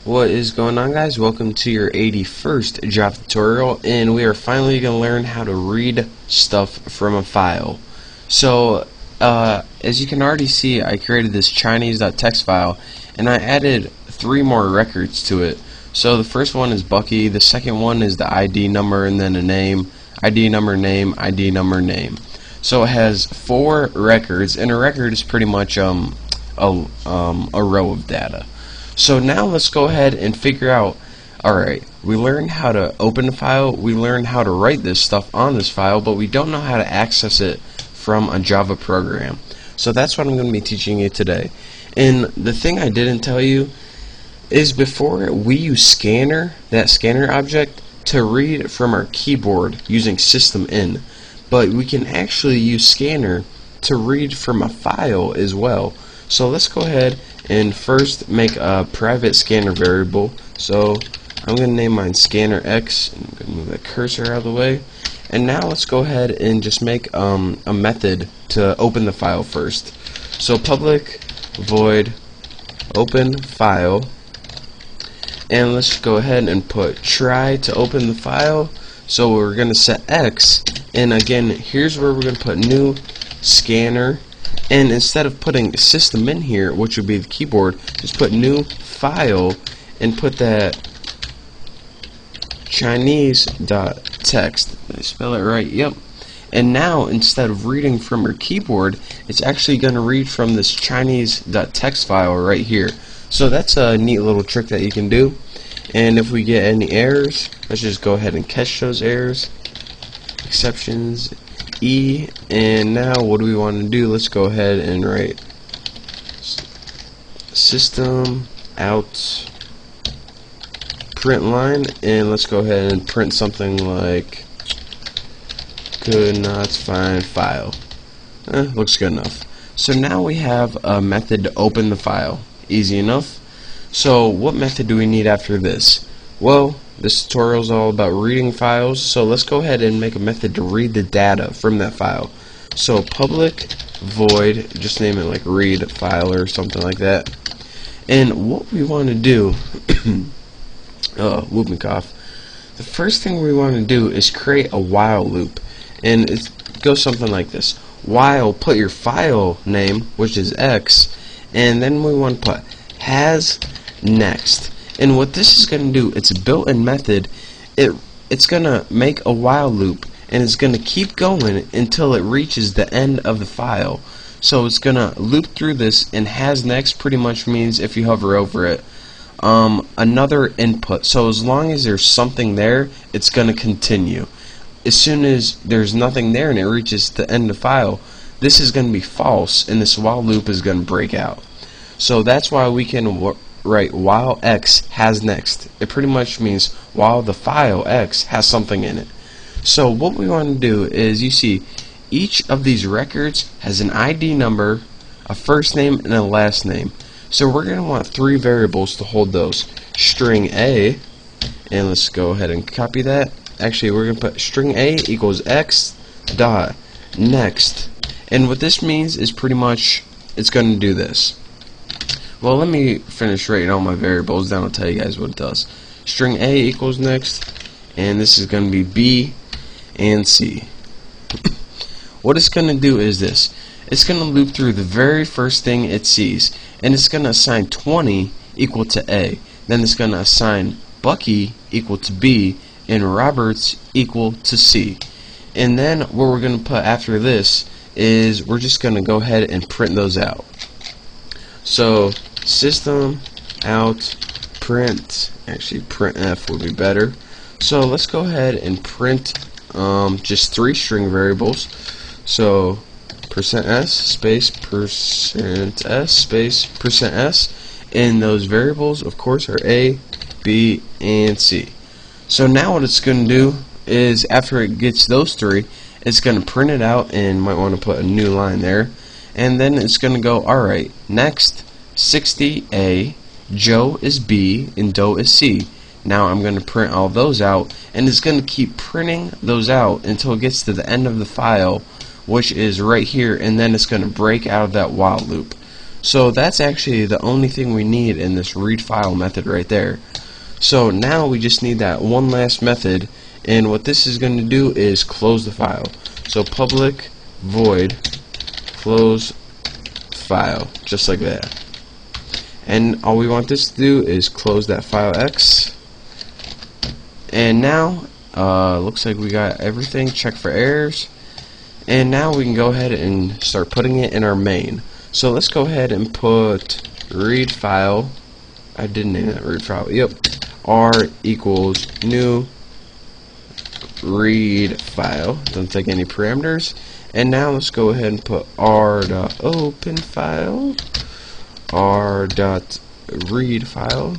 What is going on, guys? Welcome to your 81st Java tutorial, and we are finally going to learn how to read stuff from a file. So as you can already see, I created this Chinese.txt file and I added 3 more records to it. So the first one is Bucky, the second one is the ID number, and then a name, ID number, name, ID number, name. So it has 4 records, and a record is pretty much a row of data. So now let's go ahead and figure out, alright, we learned how to open the file, we learned how to write this stuff on this file, but we don't know how to access it from a Java program. So that's what I'm going to be teaching you today. And the thing I didn't tell you is before we use scanner, that scanner object, to read from our keyboard using system-in. But we can actually use scanner to read from a file as well. So let's go ahead and first make a private scanner variable. So I'm going to name mine scanner X. I'm going to move that cursor out of the way. And now let's go ahead and just make a method to open the file first. So public void open file. And let's go ahead and put try to open the file. So we're going to set X. And again, here's where we're going to put new scanner. And instead of putting system in here, which would be the keyboard, just put new file and put that Chinese.txt. Did I spell it right? Yep. And now instead of reading from your keyboard, it's actually going to read from this Chinese.txt file right here. So that's a neat little trick that you can do. And if we get any errors, let's just go ahead and catch those errors. Exceptions. E, and now what do we want to do? Let's go ahead and write system out print line, and let's go ahead and print something like could not find file. Looks good enough. So now we have a method to open the file. Easy enough. So what method do we need after this? Well, this tutorial is all about reading files, so let's go ahead and make a method to read the data from that file. So public void, just name it like read file or something like that. And what we want to do, whooping cough. The first thing we want to do is create a while loop, and it goes something like this: while, put your file name, which is X, and then we want to put has next. And what this is going to do, it's a built-in method. It's going to make a while loop, and it's going to keep going until it reaches the end of the file. So it's going to loop through this, and has next pretty much means, if you hover over it, another input. So as long as there's something there, it's going to continue. As soon as there's nothing there and it reaches the end of the file, this is going to be false, and this while loop is going to break out. So that's why we can write while X has next. It pretty much means while the file X has something in it. So what we want to do is, you see, each of these records has an ID number, a first name, and a last name. So we're going to want 3 variables to hold those. String A, and let's go ahead and copy that. Actually, we're going to put string A equals X dot next. And what this means is pretty much it's going to do this. Well, let me finish writing all my variables down. I'll tell you guys what it does. String A equals next, and this is going to be B and C. What it's going to do is this. It's going to loop through the very first thing it sees, and it's going to assign 20 equal to A. Then it's going to assign Bucky equal to B and Roberts equal to C. And then what we're going to put after this is we're just going to go ahead and print those out. So system out print, actually printf would be better. So let's go ahead and print just 3 string variables. So %s space %s space %s, and those variables of course are A, B, and C. So now what it's going to do is, after it gets those 3, it's going to print it out, and might want to put a new line there, and then it's going to go, alright, next 60A, Joe is B, and Doe is C. Now I'm going to print all those out, and it's going to keep printing those out until it gets to the end of the file, which is right here, and then it's going to break out of that while loop. So that's actually the only thing we need in this read file method right there. So now we just need that one last method, and what this is going to do is close the file. So public void close file, just like that. And all we want this to do is close that file X. And now looks like we got everything. Check for errors. And now we can go ahead and start putting it in our main. So let's go ahead and put read file. I did name that read file. Yep. R equals new read file. Doesn't take any parameters. And now let's go ahead and put r.open file, r.read file,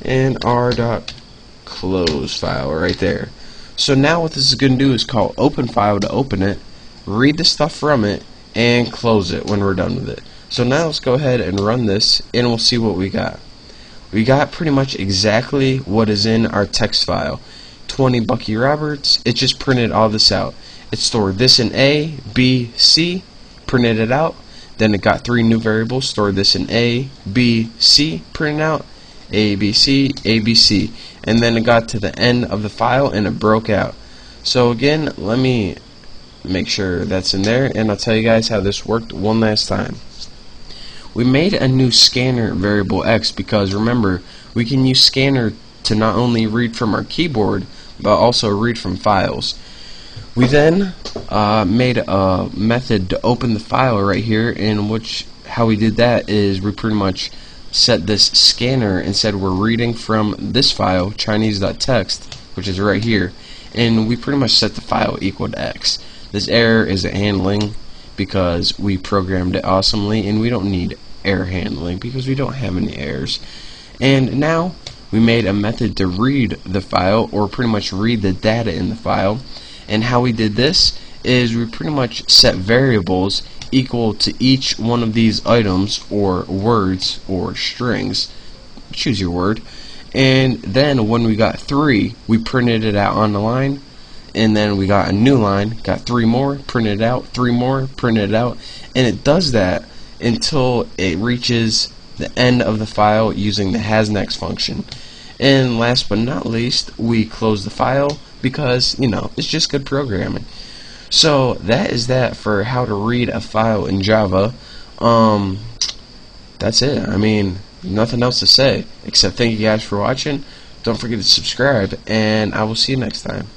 and r.close file right there. So now what this is going to do is call open file to open it, read the stuff from it, and close it when we're done with it. So now let's go ahead and run this, and we'll see what we got. We got pretty much exactly what is in our text file. 20 Bucky Roberts. It just printed all this out. It stored this in A, B, C, printed it out. Then it got 3 new variables, stored this in A, B, C, printed out, A, B, C, A, B, C. And then it got to the end of the file and it broke out. So again, let me make sure that's in there, and I'll tell you guys how this worked one last time. We made a new scanner variable X because remember, we can use scanner to not only read from our keyboard but also read from files. We then made a method to open the file right here, in which how we did that is we pretty much set this scanner and said we're reading from this file, Chinese.txt, which is right here, and we pretty much set the file equal to X. This error is handling because we programmed it awesomely, and we don't need error handling because we don't have any errors. And now we made a method to read the file, or pretty much read the data in the file. And how we did this is we pretty much set variables equal to each one of these items, or words, or strings. Choose your word. And then when we got 3, we printed it out on the line. And then we got a new line, got 3 more, printed it out, 3 more, printed it out. And it does that until it reaches the end of the file using the hasNext function. And last but not least, we close the file because, you know, it's just good programming. So that is that for how to read a file in Java. That's it. I mean, nothing else to say except thank you guys for watching. Don't forget to subscribe, and I will see you next time.